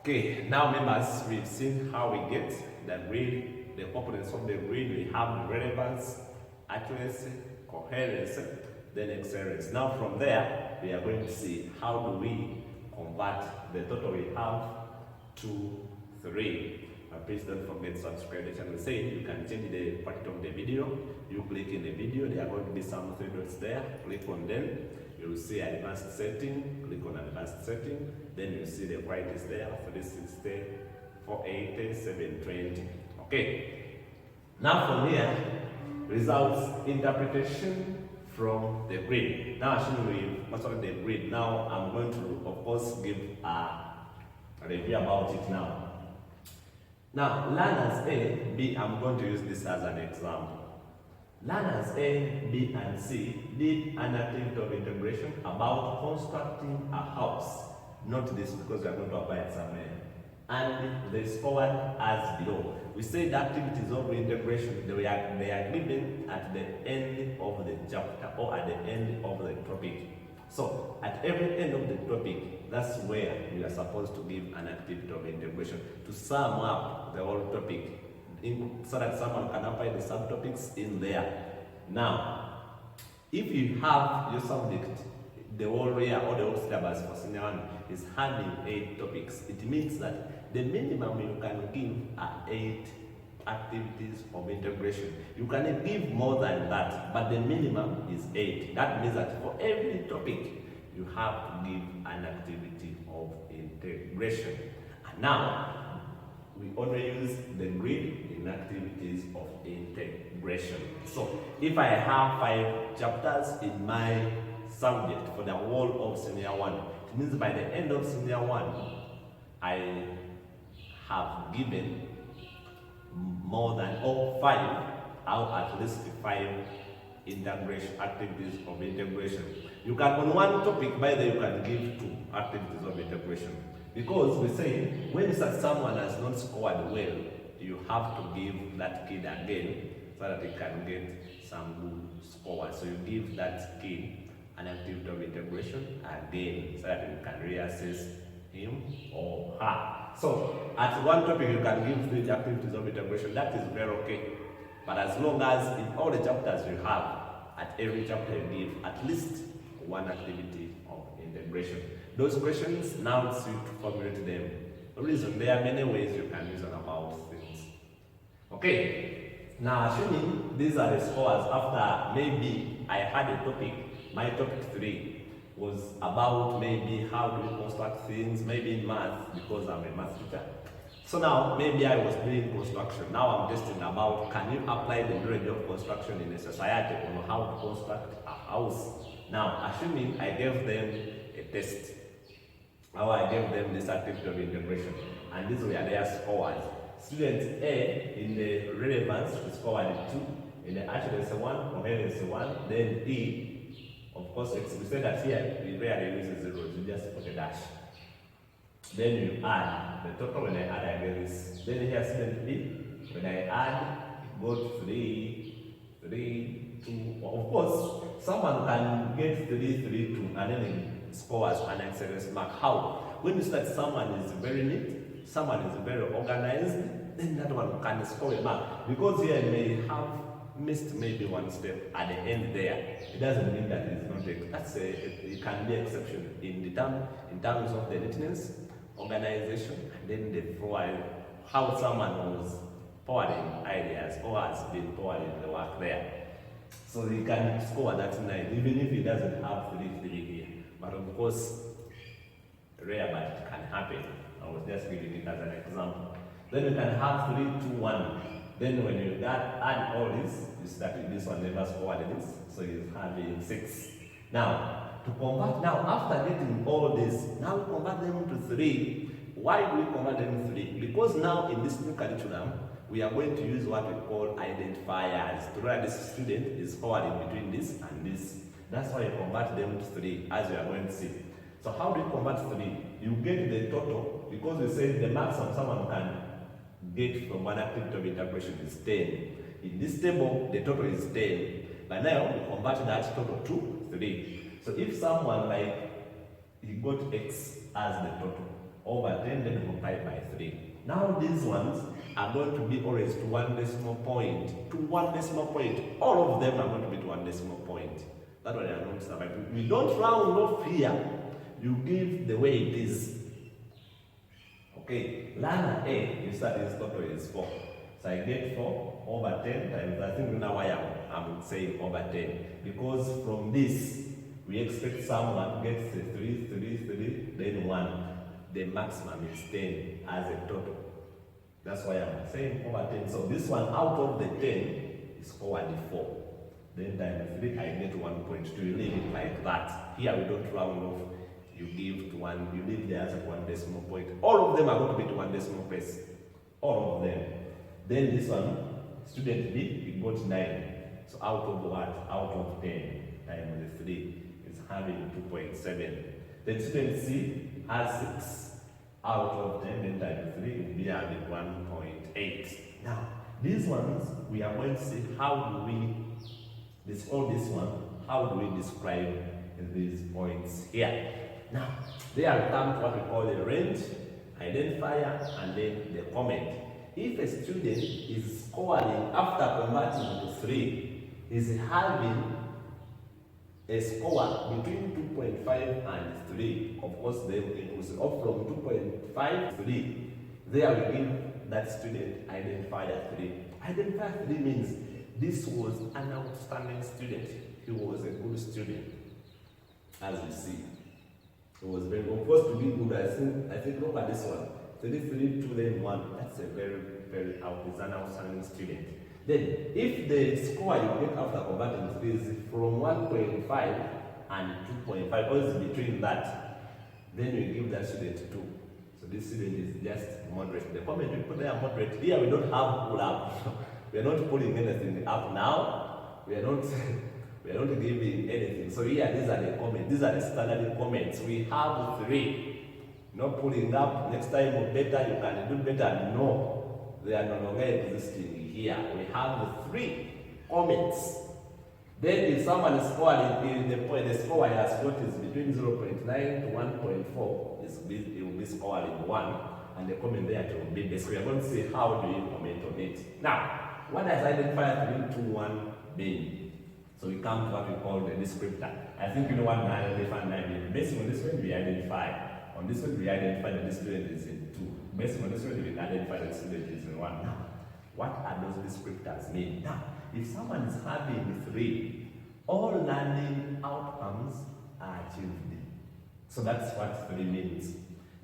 Okay, now members, we've seen how we get the grid, the components of the grid. We have the relevance, accuracy, coherence, then excellence. Now from there, we are going to see how do we convert the total we have to 3. Please don't forget to subscribe to the channel. Say you can change the part of the video. You click in the video, there are going to be some 3 dots there. Click on them. You will see advanced setting. Click on advanced setting. Then you see the quality is there: 360, 480, 720. Okay. Now from here, results interpretation from the grid. Now actually we've mastered the grid. Now I'm going to, of course, give a review about it now. Now, learners A, B, I'm going to use this as an example. Learners A, B, and C did an activity of integration about constructing a house. Note this because we are going to apply it somewhere. And they scored as below. We said activities of integration, they are given at the end of the chapter or at the end of the topic. So, at every end of the topic, that's where you are supposed to give an activity of integration to sum up the whole topic so that someone can apply the subtopics in there. Now, if you have your subject, the whole year or the whole syllabus for senior 1 is having 8 topics, it means that the minimum you can give are 8 activities of integration. You can give more than that, but the minimum is 8. That means that for every topic, you have to give an activity of integration. And now, we only use the grid in activities of integration. So, if I have 5 chapters in my subject for the whole of senior 1, it means by the end of senior 1, I have given more than 5 or at least 5 integration activities of integration. You can, on one topic, by the way, you can give 2 activities of integration. Because we say, when someone has not scored well, you have to give that kid again so that he can get some good score. So you give that kid an activity of integration again so that you can reassess him or her. So at one topic you can give 3 activities of integration. That is very okay. But as long as in all the chapters you have, at every chapter you give at least 1 activity of integration. Those questions, now it's you to formulate them. The reason, there are many ways you can reason about things. Okay, now assuming these are the scores after maybe I had a topic, my topic 3 was about maybe how do we construct things, maybe in math, because I'm a math teacher. So now, maybe I was doing construction. Now I'm testing about, can you apply the knowledge of construction in a society on how to construct a house? Now, assuming I gave them a test, how I gave them this activity of integration, and these were their scores. Student A, in the relevance, scored 2, in the accuracy 1, coherence 1, then E. Of course, we said that here, we rarely use zeros, you just put a dash. Then you add the total. When I add, I get this. Then here, student B, when I add, it goes 3, 3, 2. Of course, someone can get 3, 3, 2, and then it scores an excellence mark. How? When you start, someone is very neat, someone is very organized, then that one can score a mark. Because here may have missed maybe 1 step at the end there. It doesn't mean that it's not it can be exception in terms of the neatness, organization, and then the forward, how someone was forwarding ideas or has been forwarding the work there. So he can score that 9, even if he doesn't have 3, 3 here. But of course, rare, but it can happen. I was just giving it as an example. Then you can have 3, 2, 1. Then when you add all this, you start with this one, never scored this, so you have 6. Now, to convert, now after getting all this, now we convert them to 3. Why do we convert them to 3? Because now in this new curriculum, we are going to use what we call identifiers. To write this student is forwarding between this and this. That's why you convert them to 3, as you are going to see. So how do you convert 3? You get the total, because we said the maximum someone can get from one activity of integration is 10. In this table, the total is 10. But now we convert that total to 3. So if someone, like, he got X as the total, over 10, then multiply by 3. Now these ones are going to be always to 1 decimal point. To 1 decimal point. All of them are going to be to 1 decimal point. That's why they are not surviving. We don't round off here. You give the way it is. Okay, learner A, you start this total is 4. So I get 4 over 10 times, I think now I'm saying over 10. Because from this, we expect someone gets 3, then 1. The maximum is 10 as a total. That's why I'm saying over 10. So this one out of the 10 is forward 4. Then times 3, I get 1.2. You leave it like that. Here we don't round off. You give to 1, you leave the answer to 1 decimal point. All of them are going to be to 1 decimal place. All of them. Then this one, student B, we got 9. So out of what? Out of 10 times 3 is having 2.7. Then student C has 6. Out of 10, then times 3 will be having 1.8. Now, these ones, we are going to see how do we, this one, how do we describe these points here. Now, there comes what we call the range, identifier, and then the comment. If a student is scoring after converting to 3, is having a score between 2.5 and 3, of course, then it was up from 2.5 to 3. There we give that student identifier 3. Identifier 3 means this was an outstanding student. He was a good student, as you see. It was very, of course, to be good. I think look at this one. 3, 2, then 1. That's a very, very outstanding student. Then, if the score you get after converting 3 is from 1.5 and 2.5, or is between that, then you give that student 2. So this student is just moderate. The comment we put there moderate. Here we don't have pull up. We are not pulling anything up now. We are not giving anything. So here, these are the comments. These are the standard comments. We have 3. Not pulling up. Next time better, you can do better. No, they are no longer existing here. We have 3 comments. Then if someone is scoring, the score has got is between 0.9 to 1.4, it will be scoring 1, and the comment there will be best. We are going to see how do you comment on it. Now, what does identifier 3, 2, 1 mean? So we come to what we call the descriptor. I think you know what identifier means. Based on this one, we identify. On this one, we identify that the student is in 2. Based on this one, we identify that the student is in 1. Now, what are those descriptors mean? Now, if someone is having 3, all learning outcomes are achieved. So that's what 3 means.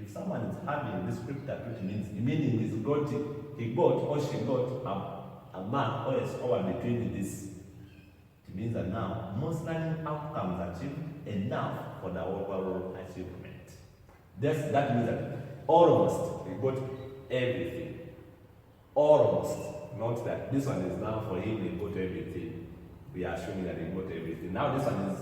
If someone is having a descriptor, which means the meaning is he got or she got a mark or a score between this. It means that now most learning outcomes achieved enough for the overall achievement. That means that almost we got everything. Almost. Not that this one is now for him, he got everything. We are assuming that he got everything. Now this one is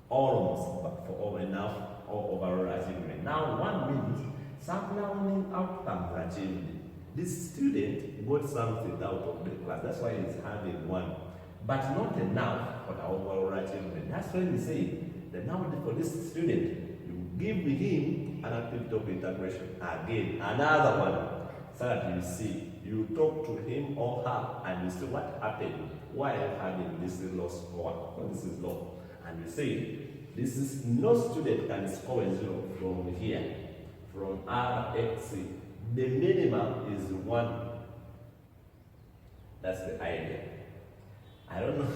almost, but for enough or overall achievement. Now 1 means some learning outcomes achieved. This student got something out of the class. That's why he's having 1. But not enough for the overall achievement. That's why we say that now for this student, you give him an activity of integration. Again, another one. So that you see. You talk to him or her and you see what happened while having this low score. So this is low. And you say, this is no student can score a 0 from here, from RXC. The minimum is 1. That's the idea. I don't know.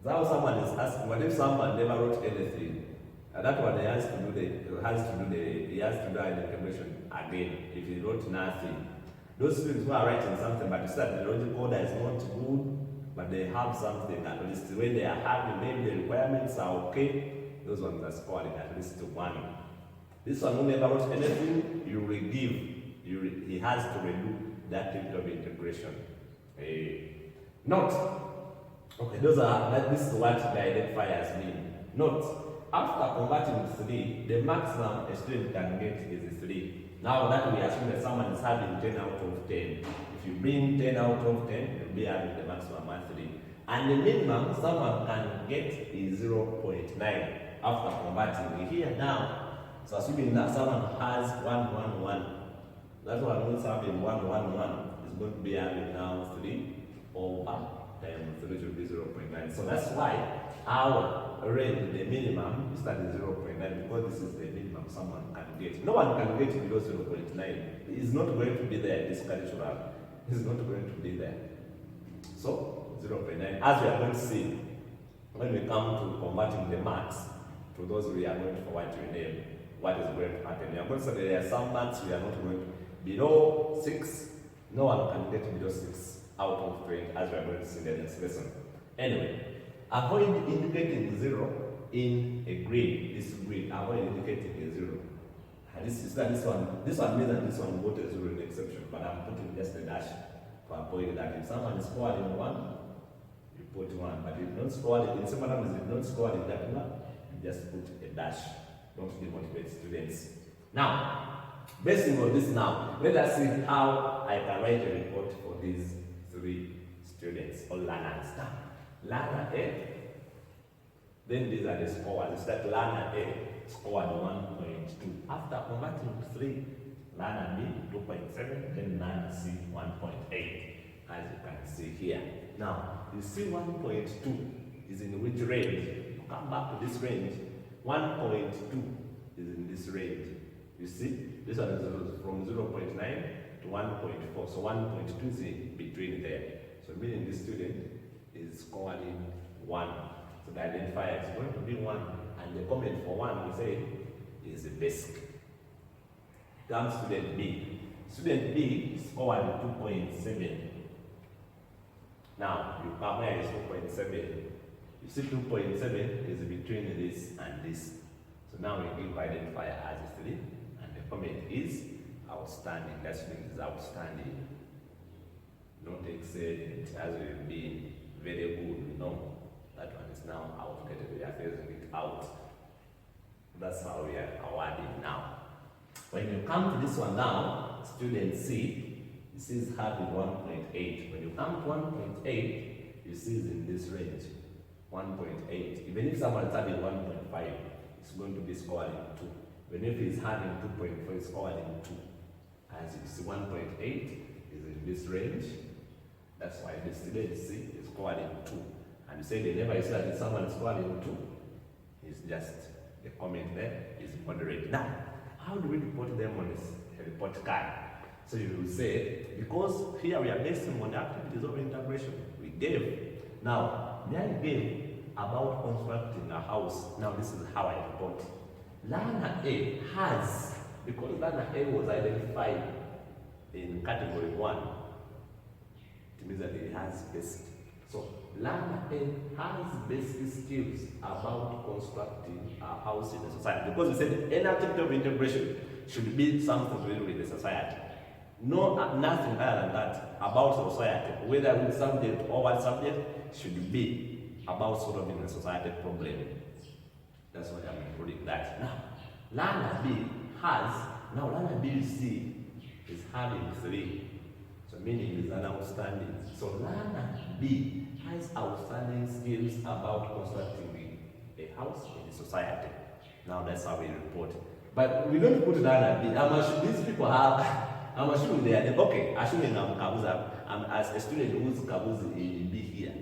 Now someone is asking, what if someone never wrote anything? And that one he has to do the integration again if he wrote nothing. Those students who are writing something, but you said the logic order is not good, but they have something at least when they are having, maybe the requirements are okay, those ones are scoring at least 1. This one who never wrote anything, you will give. He has to redo that type of integration. Note. Okay, this is what the identifiers mean. Note. After converting to 3, the maximum a student can get is 3. Now that we assume that someone is having 10 out of 10. If you bring 10 out of 10, you'll be having the maximum at 3. And the minimum someone can get is 0.9 after converting. Here now, So assuming that someone has 1, 1, 1, that one who's having 1, 1, 1 is going to be having now 3 over 3 should be 0.9. So that's why our range, the minimum, is that 0.9 because this is the minimum someone can get. No one can get below 0.9. It's not going to be there, this cultural. It's not going to be there. So 0.9, as we are going to see, when we come to converting the marks to those we are going to forward to name, what is going to happen? We are going to say there are some marks we are not going to below 6. No one can get below 6 out of 20, as we are going to see in the next lesson. Anyway, avoid indicating 0 in a grid. This grid, avoid indicating a 0. And this one means that this one got a 0 in the exception, but I'm putting just a dash to avoid that. If someone is scoring 1, you put 1, but if not scoring, in simple terms, if not scoring that one, you just put a dash. Don't demotivate students. Now, based on this now, let us see how I can write a report for these 3 students or learners. Now, learner A, then these are the scores. It's that learner A scored 1.2. After converting 3, learner B 2.7, then learner C 1.8, as you can see here. Now, you see 1.2 is in which range? Come back to this range. 1.2 is in this range. You see, this one is from 0.9 to 1.4. So 1.2 is in between there. So meaning this student is scoring 1. So the identifier is going to be 1. And the comment for 1 we say is the basic. Comes student B. Student B scored 2.7. Now you come here is 2.7. You see 2.7 is between this and this. So now we give identifier as 3, and the comment is outstanding. That student is outstanding. Not excellent, as will be very good. No, that one is now outdated. We are phasing it out. That's how we are awarding now. When you come to this one now, student C, this is having 1.8. When you come to 1.8, you see it's in this range. 1.8. Even if someone is having 1.5, it's going to be scoring 2. Even if he's having 2.4, it's scoring 2. As you see, 1.8 is in this range. That's why the student C is scoring 2. And you say they never say that someone is scoring 2. It's just the comment there is moderate. Now, how do we report them on this report card? So you will say, because here we are basing on the activities of integration we gave. Now, I gave about constructing a house. Now this is how I report. Learner A has, because learner A was identified in category 1, it means that it has basic. So learner A has basic skills about constructing a house in the society. Because we said any activity of integration should be something to do with the society. No, nothing other than that about society, whether with subject or what subject, should be about solving the society problem. That's why I'm including that. Now, learner B has, now learner B, you see, is having 3. So meaning is an outstanding. So learner B has outstanding skills about constructing a house in the society. Now that's how we report. But we don't put learner B. I'm assuming these people have, I'm assuming they are, okay, assuming I'm Kabuzi, I'm as a student who's Kabuzi in B here.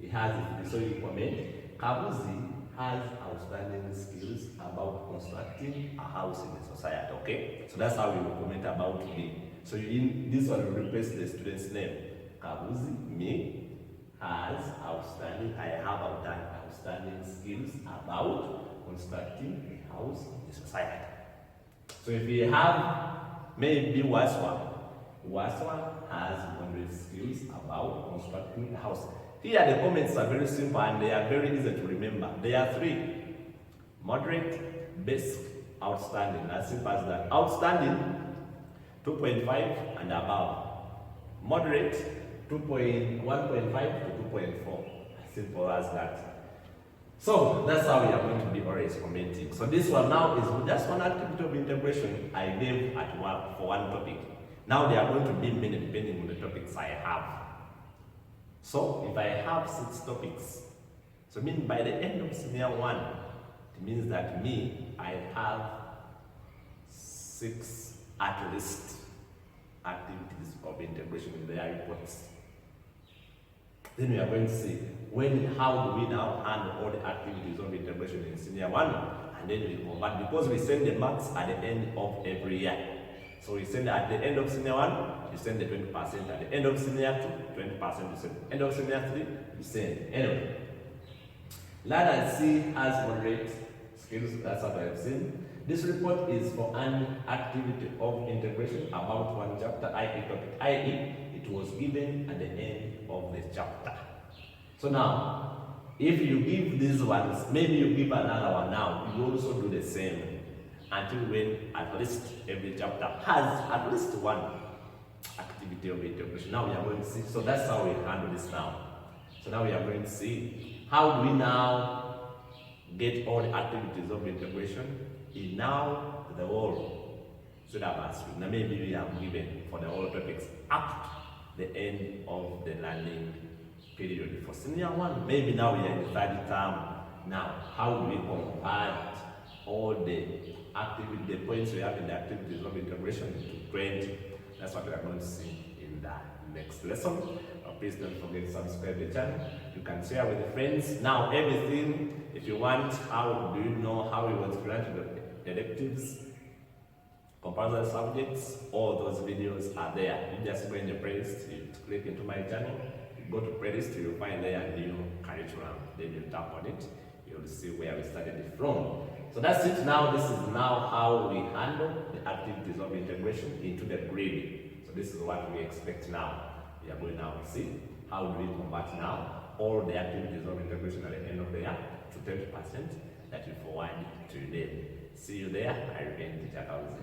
He has it, so you comment, Kabuzi has outstanding skills about constructing a house in the society, okay? So that's how we will comment about me. So in this one will replace the student's name. Kabuzi, me, has outstanding, I have outstanding skills about constructing a house in the society. So if you have maybe Waswa has moderate skills about constructing a house. Here the comments are very simple and they are very easy to remember. There are 3. Moderate, basic, outstanding. As simple as that. Outstanding, 2.5 and above. Moderate, 1.5 to 2.4. As simple as that. So that's how we are going to be always commenting. So this one now is just one activity of integration I gave at work for one topic. Now there are going to be many depending on the topics I have. So if I have 6 topics, so meaning by the end of senior 1, it means that me, I have 6 at least activities of integration in their reports. Then we are going to see how do we now handle all the activities of integration in senior 1, and then we convert, because we send the marks at the end of every year. So we send at the end of senior 1, you send the 20%, at the end of senior 2, 20%, you send, end of senior 3, you send. Anyway, learn and see has moderate skills, that's what I've seen. This report is for an activity of integration about one chapter, i.e. topic, i.e. it was given at the end of the chapter. So now, if you give these ones, maybe you give another one now, you also do the same until when at least every chapter has at least one activity of integration. Now we are going to see, so that's how we handle this now. So now we are going to see how do we now get all the activities of integration in now the whole syllabus. Now maybe we have given for the whole topics up to the end of the learning period. For senior 1, maybe now we are in the 3rd term. Now, how do we convert all the activities, the points we have in the activities of integration into 20? That's what we are going to see in the next lesson. Please don't forget to subscribe to the channel. You can share with your friends. Now everything, if you want, how do you know how you want to learn the electives, comparison subjects, all those videos are there. You just go in the playlist, you click into my channel, you go to playlist, you'll find there a new curriculum. Then you tap on it, you'll see where we started it from. So that's it now. This is now how we handle the activities of integration into the grid. So this is what we expect now. We are going now to see how do we convert now all the activities of integration at the end of the year to 20% that you forward to them. See you there. I remain Teacher Kauzi.